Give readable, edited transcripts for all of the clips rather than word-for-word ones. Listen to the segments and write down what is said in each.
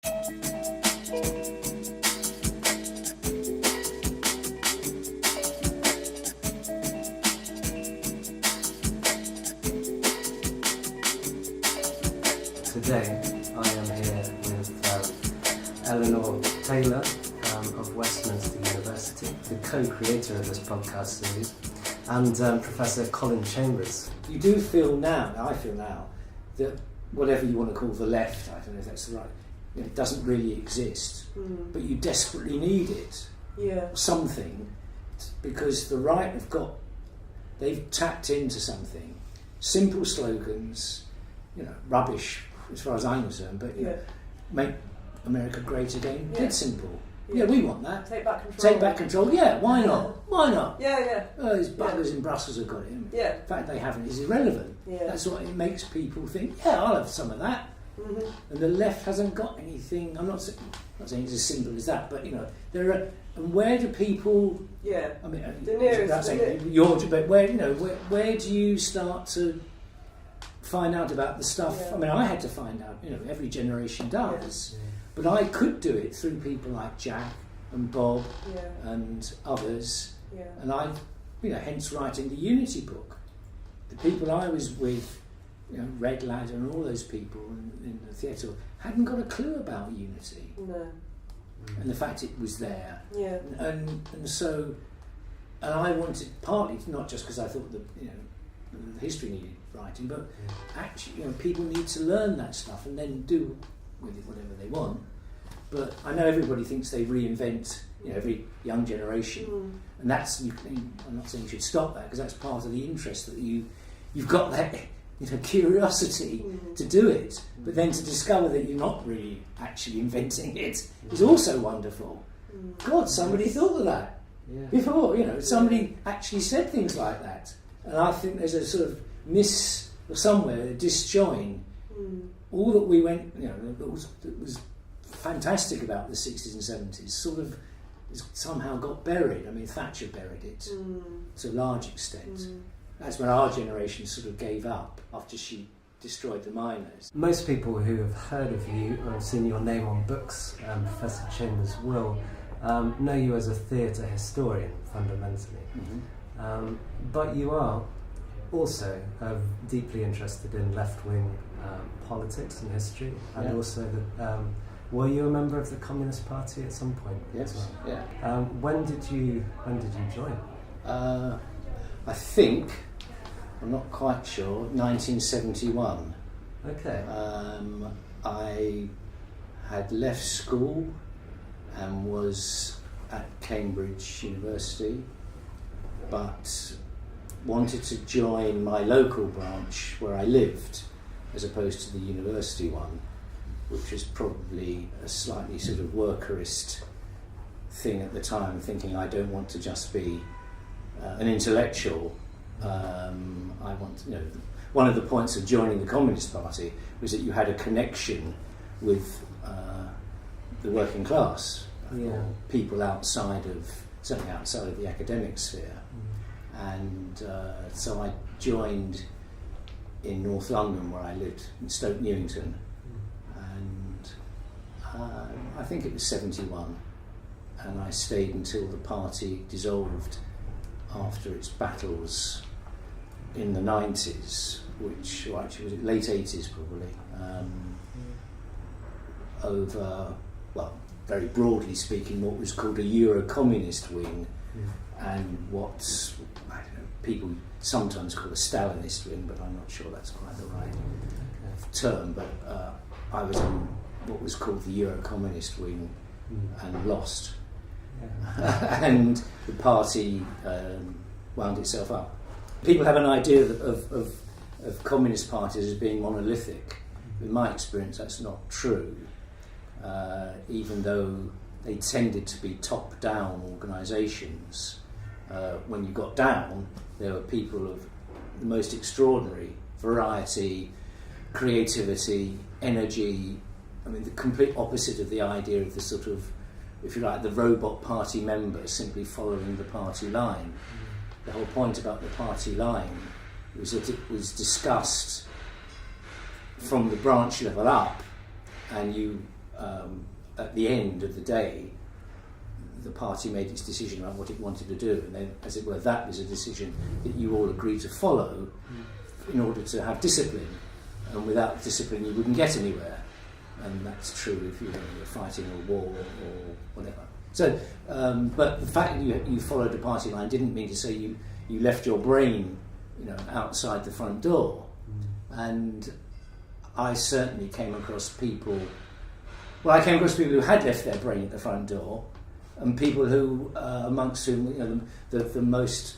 Today I am here with Eleanor Taylor of Westminster University, the co-creator of this podcast series, and Professor Colin Chambers. You do feel now, I feel now, that whatever you want to call the left, I don't know if that's the right, it doesn't really exist, but you desperately need it, something, because the right they've tapped into something, simple slogans, rubbish as far as I'm concerned, but make America great again, dead simple. Yeah, we want that. Take back control. Take back control, why not? Why not? Yeah. These buggers in Brussels have got it. In fact, they haven't. It's irrelevant. Yeah. That's what it makes people think, I'll have some of that. Mm-hmm. And the left hasn't got anything. I'm not saying it's as simple as that, but there are. And where do people? Yeah. I mean, the nearest. But where do you start to find out about the stuff? Yeah. I mean, I had to find out. Every generation does. Yeah. But I could do it through people like Jack and Bob and others. Yeah. And I, hence writing the Unity book. The people I was with, Red Ladder and all those people in the theatre hadn't got a clue about Unity. No. And the fact it was there. Yeah. And I wanted, partly not just because I thought that the history needed writing, but actually people need to learn that stuff and then do with it whatever they want. But I know everybody thinks they reinvent, every young generation, and that's. I'm not saying you should stop that, because that's part of the interest, that you've got that curiosity to do it, but then to discover that you're not really actually inventing it is also wonderful. God, somebody thought of that before. Somebody actually said things like that, and I think there's a sort of somewhere a disjoin. All that we went, that was fantastic about the 60s and 70s sort of somehow got buried. I mean, Thatcher buried it to a large extent. That's when our generation sort of gave up after she destroyed the miners. Most people who have heard of you or have seen your name on books, Professor Chambers, will know you as a theatre historian, fundamentally. Mm-hmm. But you are also deeply interested in left-wing politics and history, and also were you a member of the Communist Party at some point? Yes. As well? Yeah. When did you join? I think, I'm not quite sure, 1971. Okay. I had left school and was at Cambridge University, but wanted to join my local branch where I lived, as opposed to the university one, which was probably a slightly sort of workerist thing at the time, thinking I don't want to just be an intellectual. I want, one of the points of joining the Communist Party was that you had a connection with the working class, or people certainly outside of the academic sphere. And so I joined in North London, where I lived, in Stoke Newington, and I think it was 71, and I stayed until the party dissolved after its battles in the 90s, which, or actually was it late 80s probably, over, very broadly speaking, what was called a Euro-communist wing, and what people sometimes call a Stalinist wing, but I'm not sure that's quite the right term. But I was in what was called the Euro-communist wing and lost. And the party wound itself up. People have an idea of communist parties as being monolithic. In my experience, that's not true, even though they tended to be top-down organisations. When you got down, there were people of the most extraordinary variety, creativity, energy. I mean, the complete opposite of the idea of the sort of, if you like, the robot party member simply following the party line. The whole point about the party line was that it was discussed from the branch level up, and you at the end of the day, the party made its decision about what it wanted to do, and then, as it were, that was a decision that you all agreed to follow in order to have discipline. And without discipline, you wouldn't get anywhere. And that's true if you're fighting a war or whatever. So, but the fact that you followed the party line didn't mean to say you left your brain, outside the front door. And I certainly came across people. Well, I came across people who had left their brain at the front door, and people who, amongst whom, the most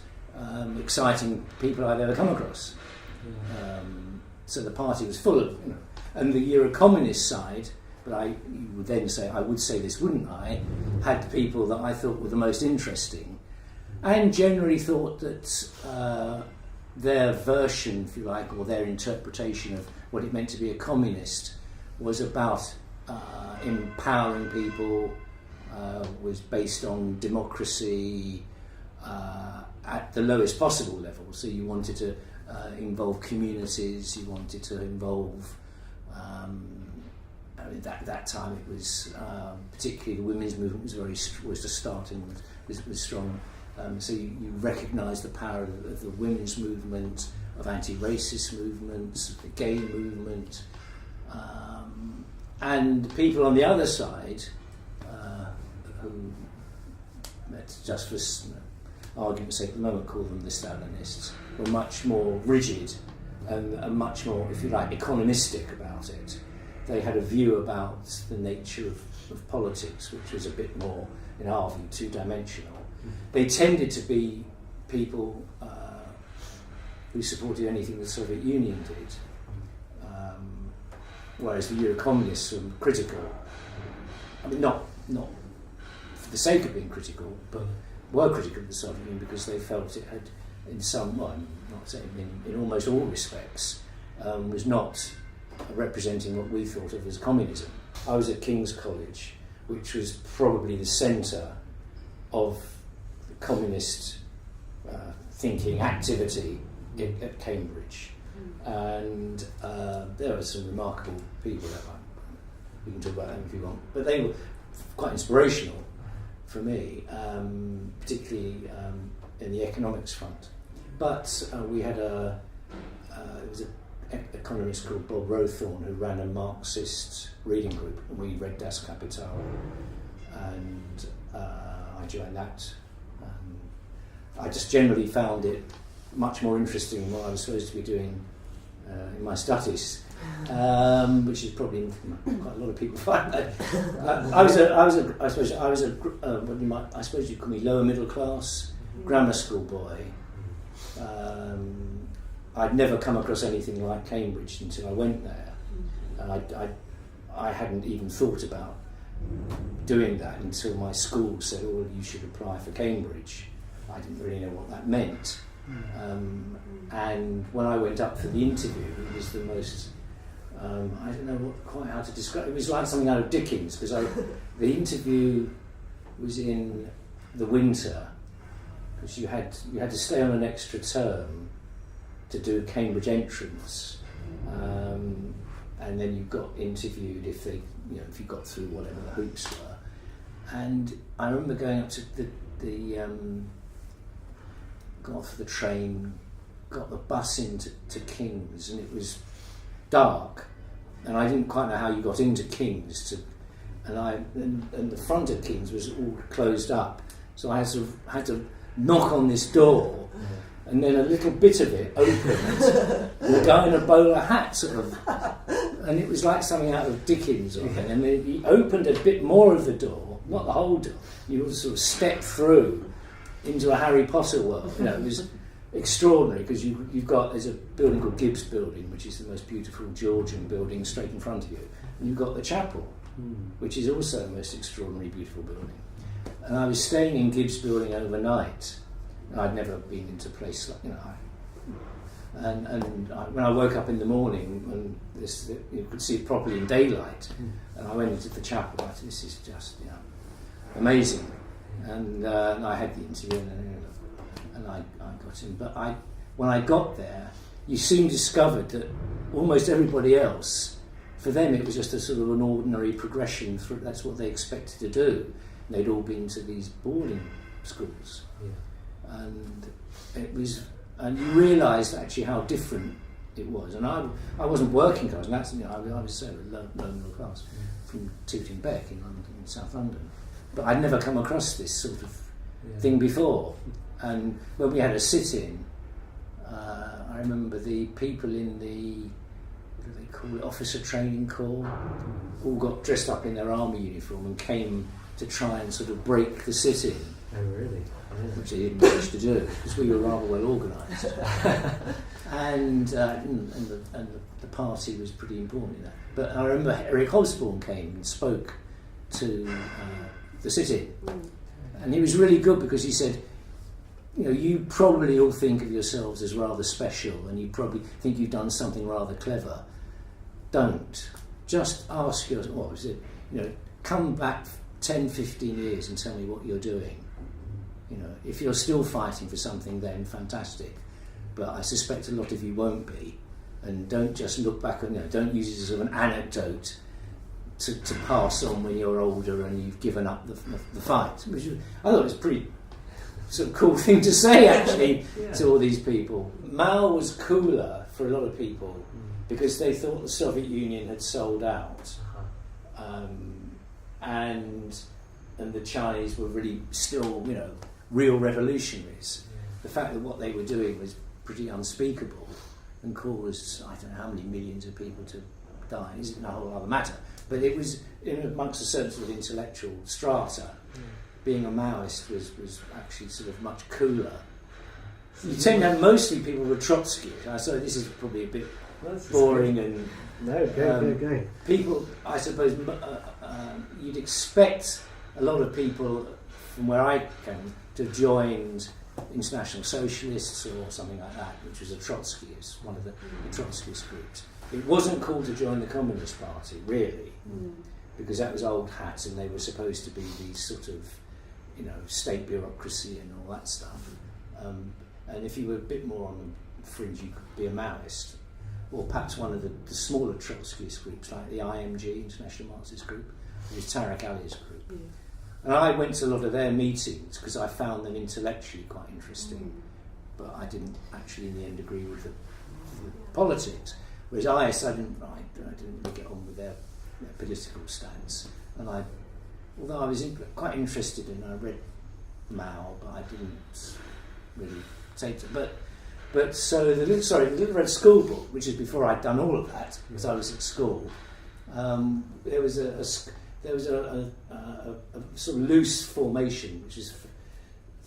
exciting people I've ever come across. So the party was full of, and the Euro-communist side, but I would say this, wouldn't I, had people that I thought were the most interesting, and generally thought that their version, if you like, or their interpretation of what it meant to be a communist was about empowering people, was based on democracy at the lowest possible level. So you wanted to involve communities, you wanted to involve, at that time it was, particularly the women's movement was just starting, was strong. So you recognise the power of the women's movement, of anti-racist movements, the gay movement, and people on the other side who, just for argument's sake, at the moment call them the Stalinists, were much more rigid and much more, if you like, economistic about it. They had a view about the nature of politics, which was a bit more, in our view, two-dimensional. They tended to be people who supported anything the Soviet Union did, whereas the Euro-communists were critical. I mean, not for the sake of being critical, but were critical of the Soviet Union because they felt it had, in some, well, I'm not saying in almost all respects, was not representing what we thought of as communism. I was at King's College, which was probably the centre of communist thinking activity at Cambridge, and there were some remarkable people there. We can talk about them if you want, but they were quite inspirational for me, particularly in the economics front. But we had there was an economist called Bob Rowthorne who ran a Marxist reading group, and we read Das Kapital, and I joined that. I just generally found it much more interesting than what I was supposed to be doing in my studies, which is probably quite a lot of people find that. I suppose you'd call me lower middle class grammar school boy. I'd never come across anything like Cambridge until I went there, and I hadn't even thought about doing that until my school said, "Oh, you should apply for Cambridge." I didn't really know what that meant. And when I went up for the interview, it was the most, I don't know quite how to describe it. It was like something out of Dickens, because the interview was in the winter, because you had to stay on an extra term to do Cambridge entrance, and then you got interviewed if you got through whatever the hoops were. And I remember going up to got off the train, got the bus into King's, and it was dark, and I didn't quite know how you got into King's, and the front of King's was all closed up, so I had to knock on this door, and then a little bit of it opened, and a guy in a bowler hat and it was like something out of Dickens or something, and then he opened a bit more of the door, not the whole door, you sort of step through into a Harry Potter world. It was extraordinary, because there's a building called Gibbs Building, which is the most beautiful Georgian building straight in front of you, and you've got the chapel, which is also the most extraordinary, beautiful building. And I was staying in Gibbs Building overnight, and I'd never been into a place like, when I woke up in the morning, and you could see it properly in daylight, and I went into the chapel, I thought, this is just amazing. And I had the interview, and I got in. But when I got there, you soon discovered that almost everybody else for them it was just a sort of an ordinary progression through. That's what they expected to do. They'd all been to these boarding schools, and it was, and you realised actually how different it was. And I wasn't working class, and that's, you know, I was so low middle class from Tooting Bec in London, in South London, but I'd never come across this sort of thing before. And when we had a sit-in, I remember the people in the, what do they call it, officer training corps, all got dressed up in their army uniform and came to try and sort of break the sit-in. Oh, really? Which they didn't manage to do, because we were rather well organised. and the party was pretty important in that. But I remember Eric Hobsbawm came and spoke to the sit-in. And he was really good, because he said, you know, you probably all think of yourselves as rather special, and you probably think you've done something rather clever. Don't. Just ask yourself, what was it? You know, come back 10, 15 years and tell me what you're doing. You know, if you're still fighting for something, then fantastic. But I suspect a lot of you won't be. And don't just look back on, you know, don't use it as sort of an anecdote to pass on when you're older and you've given up the fight. Which I thought was a pretty sort of cool thing to say, actually, to all these people. Mao was cooler for a lot of people because they thought the Soviet Union had sold out. And the Chinese were really still, you know, real revolutionaries. The fact that what they were doing was pretty unspeakable and caused, I don't know how many millions of people to die, isn't a whole other matter. But it was, amongst a certain sort of intellectual strata, being a Maoist was actually sort of much cooler. You tend to have mostly people were Trotsky. So this is probably a bit boring and... No, go. People, I suppose, you'd expect a lot of people from where I came to have joined International Socialists or something like that, which was a Trotskyist, one of the Trotskyist groups. It wasn't cool to join the Communist Party, really, because that was old hat, and they were supposed to be these sort of, you know, state bureaucracy and all that stuff. And if you were a bit more on the fringe, you could be a Maoist, or perhaps one of the smaller Trotskyist groups, like the IMG, International Marxist Group, which is Tariq Ali's group. Yeah. And I went to a lot of their meetings because I found them intellectually quite interesting, but I didn't actually in the end agree with the politics. Whereas I didn't really get on with their political stance. And although I was quite interested in, I read Mao, but I didn't really take it. But so the Little Red School Book, which is before I'd done all of that, because I was at school, there was a sort of loose formation, which is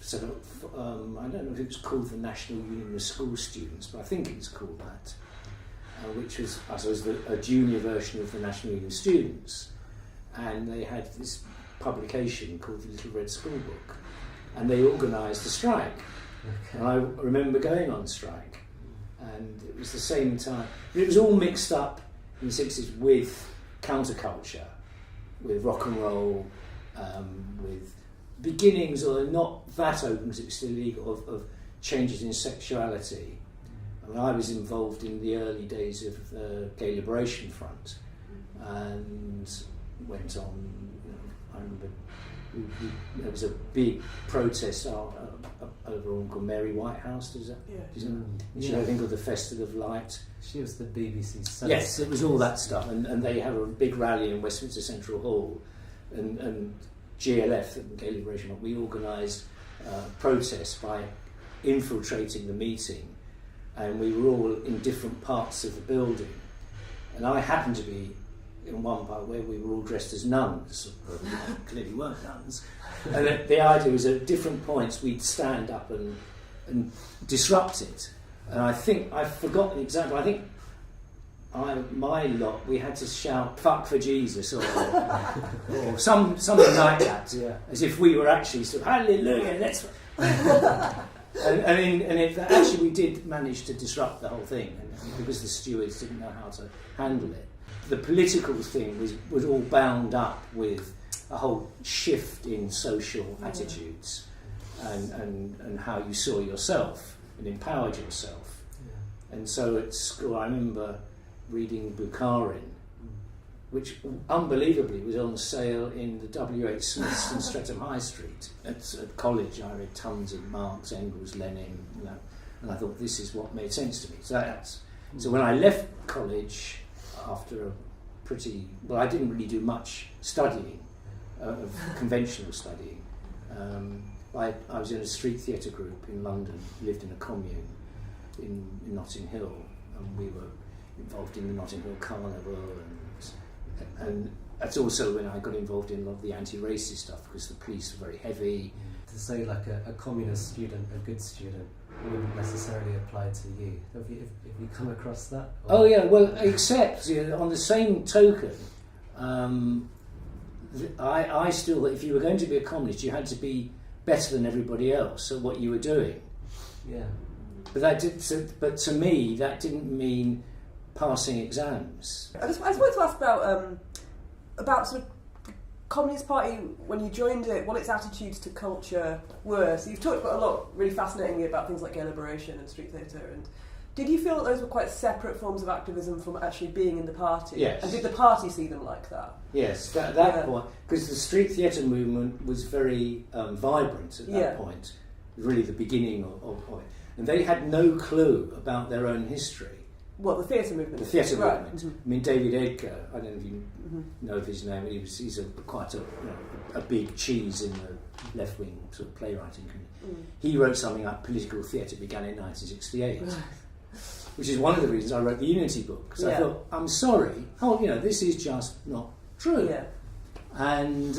sort of, I don't know if it was called the National Union of School Students, but I think it was called that, which was, I suppose, a junior version of the National Union of Students. And they had this publication called the Little Red School Book, and they organised a strike. Okay. And I remember going on strike, and it was the same time. It was all mixed up in the 60s with counterculture, with rock and roll, with beginnings, although not that open because it was still illegal, of changes in sexuality. I mean, I was involved in the early days of the Gay Liberation Front, and went on. You know, I remember there was a big protest over Uncle Mary Whitehouse. Does that? Yeah. She had a thing called the Festival of Light. She was the BBC. Yes, it was all that stuff, and they had a big rally in Westminster Central Hall, and GLF, the Gay Liberation Front, we organised protests by infiltrating the meeting, and we were all in different parts of the building, and I happened to be in one part where we were all dressed as nuns. Clearly weren't nuns. And the idea was at different points we'd stand up and disrupt it. And I think, I've forgotten the example, I think my lot, we had to shout, "Fuck for Jesus," or something like that, as if we were actually sort of, "Hallelujah, let's..." and actually we did manage to disrupt the whole thing, and because the stewards didn't know how to handle it. The political thing was all bound up with a whole shift in social attitudes and how you saw yourself and empowered yourself. And so at school, I remember reading Bukharin, which unbelievably was on sale in the W.H. Smith's in Streatham High Street. At college, I read tons of Marx, Engels, Lenin, and I thought this is what made sense to me. So when I left college after a I didn't really do much studying, of conventional studying. I was in a street theatre group in London, lived in a commune in Notting Hill, and we were involved in the Notting Hill Carnival, and that's also when I got involved in a lot of the anti-racist stuff, because the police were very heavy. To say like a communist student, a good student, wouldn't necessarily apply to you. Have you come across that? Or? Oh yeah, well, except on the same token, I still, if you were going to be a communist, you had to be better than everybody else at what you were doing. Yeah. But to me, that didn't mean passing exams. I just wanted to ask about sort of Communist Party, when you joined it, what its attitudes to culture were. So you've talked about a lot, really fascinatingly, about things like gay liberation and street theatre. And did you feel that those were quite separate forms of activism from actually being in the party? Yes. And did the party see them like that? Yes, at that point, because the street theatre movement was very vibrant at that point, really the beginning of it. And they had no clue about their own history. What, the theatre movement? The theatre right. movement. Mm-hmm. I mean, David Edgar, I don't know if you know of his name, he's quite a big cheese in the left-wing sort of playwriting community. He wrote something like Political Theatre began in 1968, which is one of the reasons I wrote the Unity book, because I thought, I'm sorry, this is just not true. Yeah. And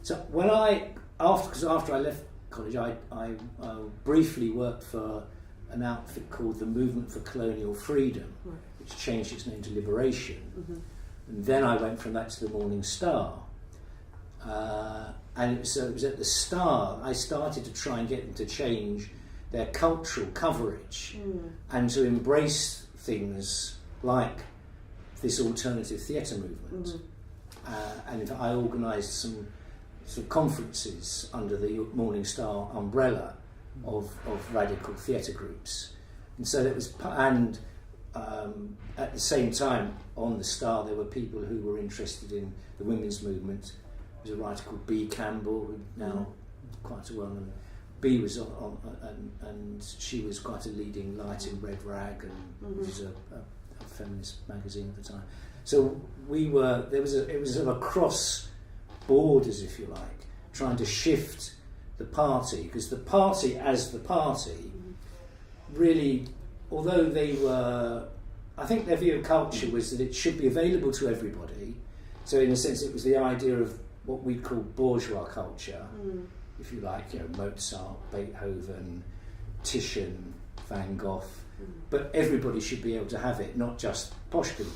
so when after I left college, I briefly worked for an outfit called the Movement for Colonial Freedom, which changed its name to Liberation. And then I went from that to the Morning Star. And it was at the Star I started to try and get them to change their cultural coverage and to embrace things like this alternative theatre movement. And in fact, I organised some sort of conferences under the Morning Star umbrella of radical theatre groups, and so that was. And at the same time, on the Star, there were people who were interested in the women's movement. There was a writer called B. Campbell, who now quite a well-known. B was on and she was quite a leading light in Red Rag, and which is a feminist magazine at the time. So it was sort of across borders, if you like, trying to shift the party, because the party as the party really, although they were, I think their view of culture was that it should be available to everybody. So in a sense, it was the idea of what we call bourgeois culture, if you like, Mozart, Beethoven, Titian, Van Gogh, but everybody should be able to have it, not just posh people.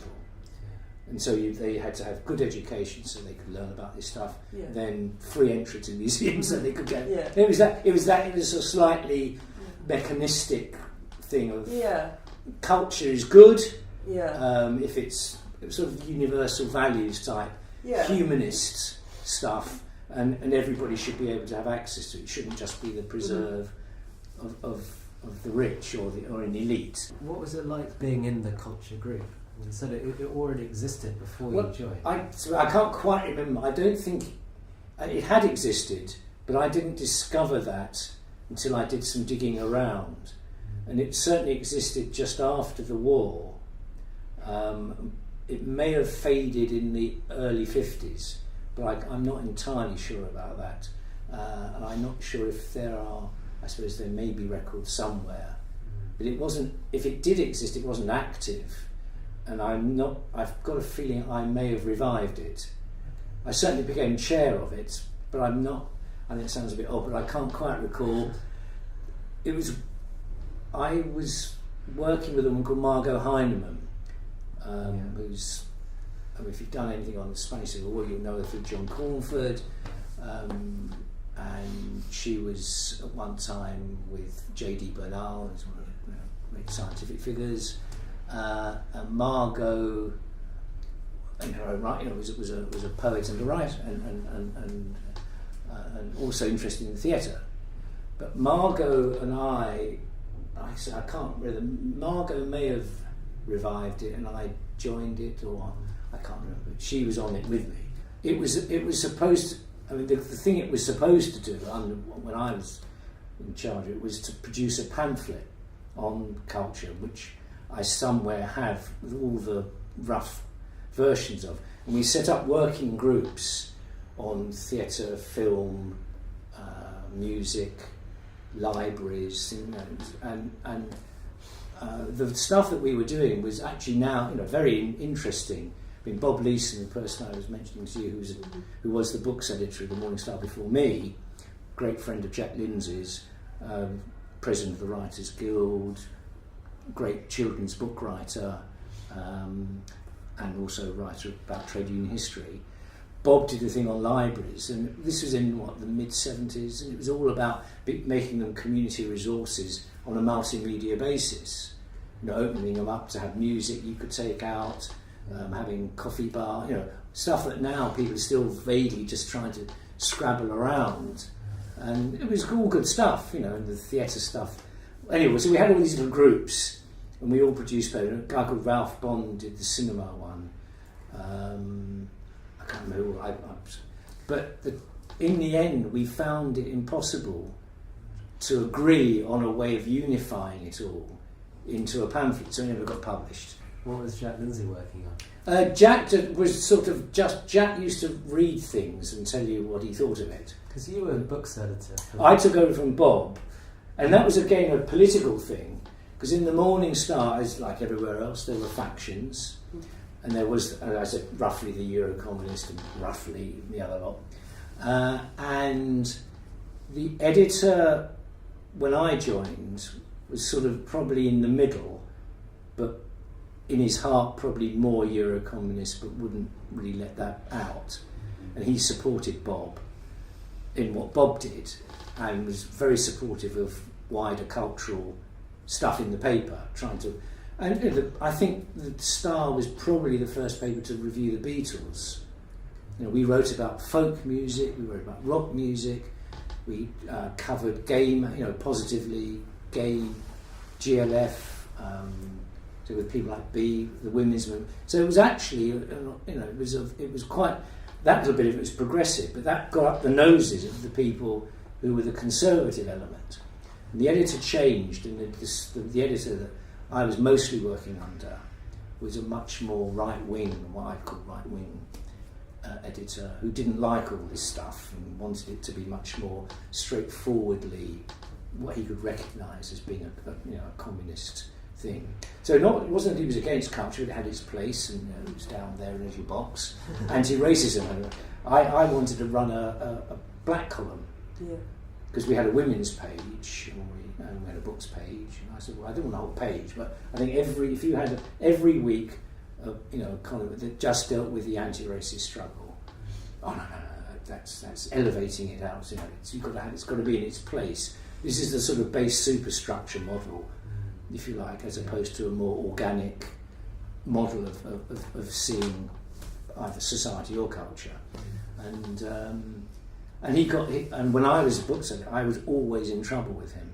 And so they had to have good education so they could learn about this stuff. Then free entry to museums so they could get. It was a slightly mechanistic thing of culture is good. If it's sort of universal values type, humanist stuff, and everybody should be able to have access to it. It shouldn't just be the preserve of the rich or an elite. What was it like being in the culture group? You said it already existed before you joined. I can't quite remember. I don't think it had existed, but I didn't discover that until I did some digging around. And it certainly existed just after the war. It may have faded in the early 50s, but I'm not entirely sure about that. And I'm not sure if there are, I suppose there may be records somewhere. But it wasn't, if it did exist, it wasn't active. And I've got a feeling I may have revived it. I certainly became chair of it, but I'm not, I think it sounds a bit odd, but I can't quite recall. I was working with a woman called Margot Heinemann, who's, if you've done anything on the Spanish Civil War, you'll know her through John Cornford, and she was at one time with J.D. Bernal, who's one of the great scientific figures. And Margot, in her own right, was a poet and a writer, and also interested in the theatre. But Margot and I can't remember. Margot may have revived it, and I joined it, or I can't remember. She was on it with me. It was supposed to, I mean, the thing it was supposed to do when I was in charge of it was to produce a pamphlet on culture, which I somewhere have all the rough versions of. And we set up working groups on theatre, film, music, libraries, and the stuff that we were doing was actually now, very interesting. I mean, Bob Leeson, the person I was mentioning to you, who was the books editor of the Morning Star before me, great friend of Jack Lindsay's, president of the Writers Guild, great children's book writer, and also a writer about trade union history. Bob did a thing on libraries, and this was in the mid-70s, and it was all about making them community resources on a multimedia basis. Opening them up to have music you could take out, having coffee bar, stuff that now people are still vaguely just trying to scrabble around. And it was all good stuff, and the theatre stuff. Anyway, so we had all these little groups, and we all produced papers. A guy called Ralph Bond did the cinema one. I can't remember who but in the end we found it impossible to agree on a way of unifying it all into a pamphlet, so it never got published. What was Jack Lindsay working on? Jack used to read things and tell you what he thought of it. Because you were a books editor. I took over from Bob, and that was again a political thing, because in the Morning Star, as like everywhere else, there were factions. And there was, as I said, roughly the Euro-Communist and roughly the other lot. And the editor, when I joined, was sort of probably in the middle, but in his heart probably more Euro-Communist, but wouldn't really let that out. And he supported Bob in what Bob did, and was very supportive of wider cultural stuff in the paper, trying to... And I think the Star was probably the first paper to review the Beatles. We wrote about folk music, we wrote about rock music, we covered gay, positively gay GLF, so with people like B, the women's movement. So it was actually, it was quite, that little bit of it was progressive, but that got up the noses of the people who were the conservative element. And the editor changed, and the editor that I was mostly working under was a much more right-wing, what I'd call right-wing editor, who didn't like all this stuff and wanted it to be much more straightforwardly what he could recognise as being a communist thing. So it wasn't that he was against culture, it had its place, and it was down there in a little box. Anti-racism. I wanted to run a black column, because we had a women's page, and we had a books page, and I said, well, I didn't want a whole page, but I think if you had every week, a column that just dealt with the anti-racist struggle. Oh no, that's elevating it out. It's got to be in its place. This is the sort of base superstructure model, if you like, as opposed to a more organic model of seeing either society or culture. And when I was a books editor, I was always in trouble with him.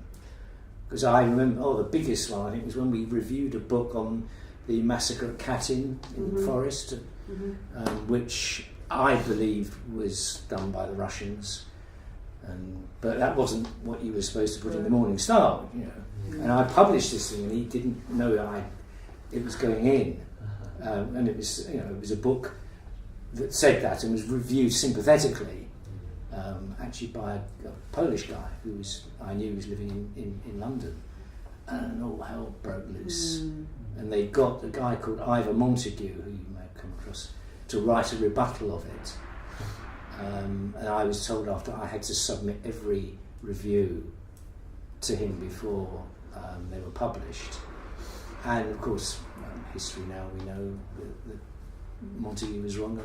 Because I remember, the biggest one I think was when we reviewed a book on the massacre at Katyn in the forest, which I believed was done by the Russians, but that wasn't what you were supposed to put in the Morning Star, And I published this thing, and he didn't know it was going in, and it was a book that said that and was reviewed sympathetically. Actually by a Polish guy who I knew was living in London, and all hell broke loose. And they got a guy called Ivor Montague, who you may have come across, to write a rebuttal of it. And I was told after I had to submit every review to him before they were published. And of course, history now we know that Montague was wrong,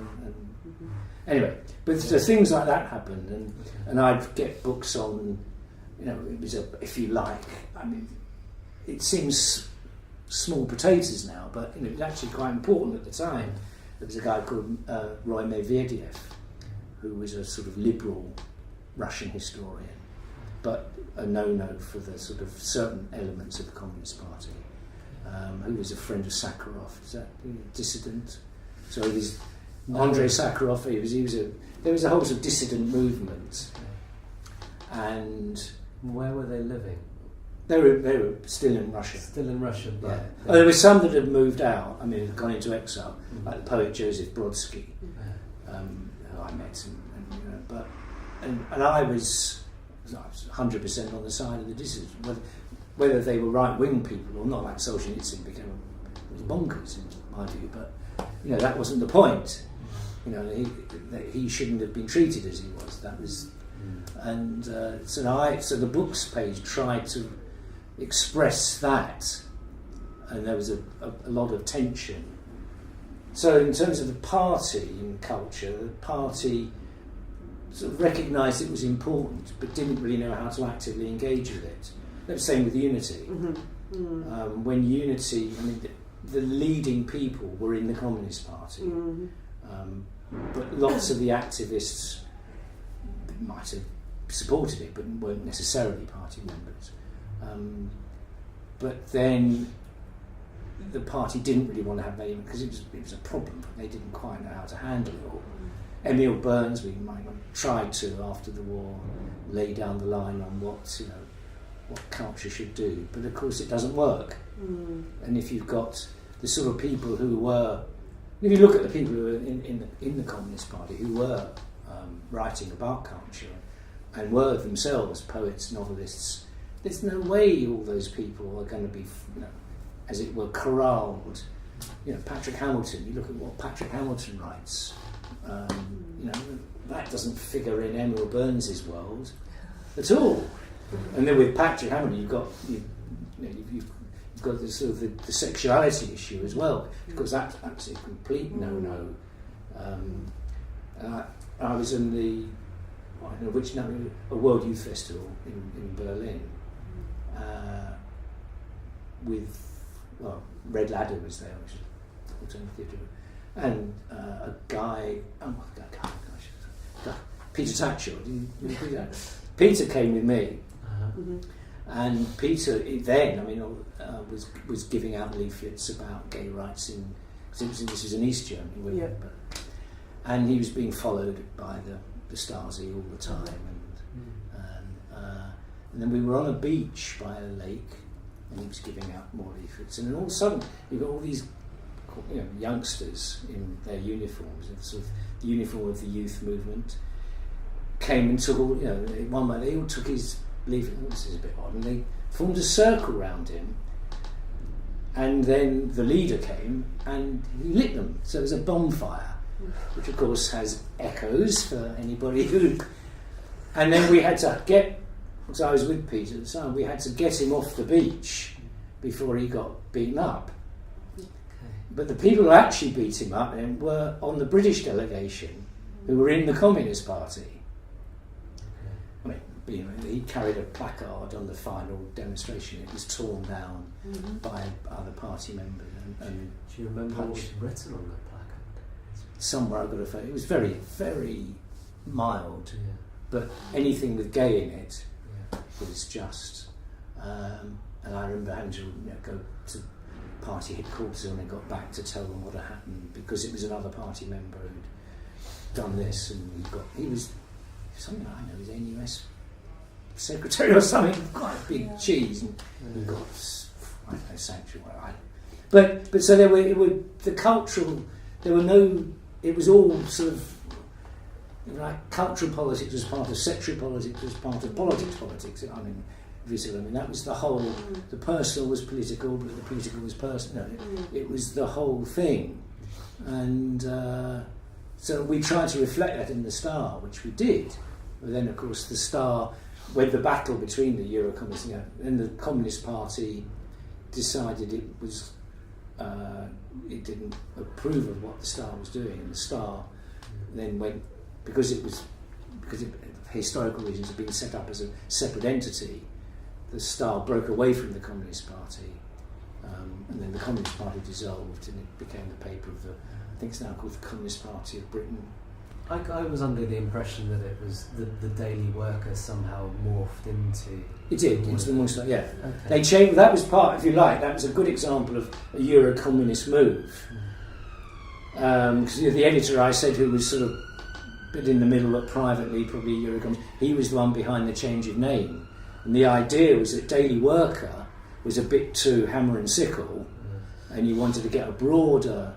anyway. But so things like that happened, and I'd get books on, it was if you like. I mean, it seems small potatoes now, but it was actually quite important at the time. There was a guy called Roy Medvedev, who was a sort of liberal Russian historian, but a no-no for the sort of certain elements of the Communist Party, who was a friend of Sakharov. Is that dissident? So Andrei Sakharov, there was a whole sort of dissident movement, and where were they living? They were still in Russia. Still in Russia, but yeah. There were some that had moved out. I mean, had gone into exile, like the poet Joseph Brodsky, who I met, and I was 100% on the side of the dissidents. Whether they were right-wing people or not, like Solzhenitsyn became bonkers in my view. But that wasn't the point. He shouldn't have been treated as he was. That was, and so the books page tried to express that, and there was a lot of tension. So in terms of the party in culture, the party sort of recognised it was important, but didn't really know how to actively engage with it. The same with Unity. When Unity, I mean, the leading people were in the Communist Party, but lots of the activists might have supported it, but weren't necessarily party members. But then the party didn't really want to have any, because it was a problem. They didn't quite know how to handle it all. Emil Burns, we might have tried to, after the war, lay down the line on what culture should do, but of course it doesn't work. And if you've got the sort of people who were, if you look at the people who were in the Communist Party who were writing about culture and were themselves poets, novelists, there's no way all those people are going to be, as it were, corralled. Patrick Hamilton, you look at what Patrick Hamilton writes, that doesn't figure in Emil Burns' world at all. And then with Patrick Hamilton, you've got the sort of the sexuality issue as well, because that's a complete no-no. I was in a World Youth Festival in Berlin with Red Ladder was there, which is alternative theatre, and a guy, Peter Tatchell. Peter came with me. And Peter then, was giving out leaflets about gay rights this was in East Germany, and he was being followed by the Stasi all the time, and then we were on a beach by a lake, and he was giving out more leaflets, and then all of a sudden you've got all these youngsters in their uniforms, sort of the uniform of the youth movement, came and took all, one way they all took his leaflet. This is a bit odd, and they formed a circle round him, and then the leader came and he lit them. So it was a bonfire, which of course has echoes for anybody who. And then we had to because I was with Peter at the time, we had to get him off the beach before he got beaten up. But the people who actually beat him up then were on the British delegation, who were in the Communist Party. He carried a placard on the final demonstration. It was torn down by other party members. And do you remember what was written on that placard? Somewhere I've got a photo. It was very, very mild, but anything with gay in it was just. And I remember having to go to party headquarters when I got back to tell them what had happened, because it was another party member who'd done this, and he was something I know, he was NUS secretary or something, quite a big cheese, and he got sanctuary. But so there were the cultural. There were no. It was all sort of cultural politics was part of sexual politics, was part of politics. That was the whole. The personal was political, but the political was personal. It was the whole thing, and so we tried to reflect that in the Star, which we did. But then, of course, the Star. When the battle between the Eurocommunists and the Communist Party decided it was, it didn't approve of what the Star was doing, and the Star then went, because it for historical reasons had been set up as a separate entity. The Star broke away from the Communist Party, and then the Communist Party dissolved, and it became the paper of I think it's now called the Communist Party of Britain. I was under the impression that it was the Daily Worker somehow morphed into... It did, into the Monster, yeah. Okay. They changed, that was part, if you like, that was a good example of a Euro-communist move. because the editor I said, who was sort of a bit in the middle, but privately probably a year ago, he was the one behind the change of name. And the idea was that Daily Worker was a bit too hammer and sickle, and you wanted to get a broader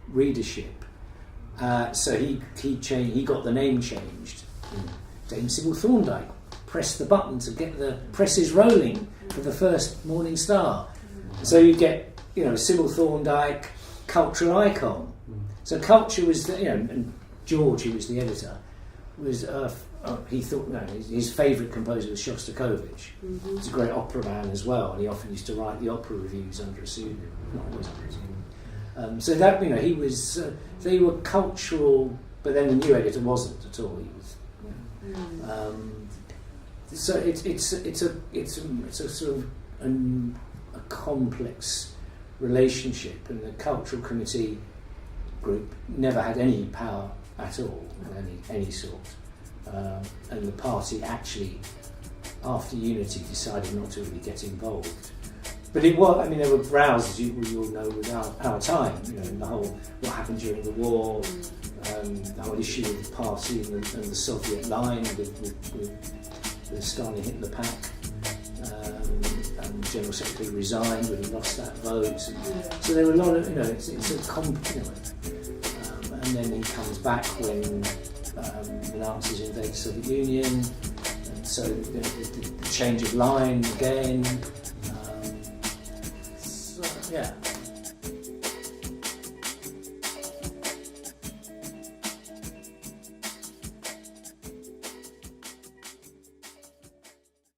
readership. So he got the name changed. Dame Sybil Thorndike pressed the button to get the presses rolling for the first Morning Star. So you get, Sybil Thorndike, cultural icon. So culture was, and George, who was the editor, was he thought his favourite composer was Shostakovich. He's a great opera man as well, and he often used to write the opera reviews under a pseudonym, not always under a pseudonym. So that he was, they were cultural, but then the new editor wasn't at all. He was. So it's a sort of a complex relationship, and the cultural committee group never had any power at all of any sort. And the party actually, after Unity, decided not to really get involved. But it was, there were rows, as you all know, with our time, and the whole, what happened during the war, the whole issue of the party and the Soviet line with the Stalin-Hitler pact. And the General Secretary resigned when he lost that vote. So there were a lot of, it's a and then he comes back when the Nazis invade the Soviet Union, and so the change of line again. Yeah.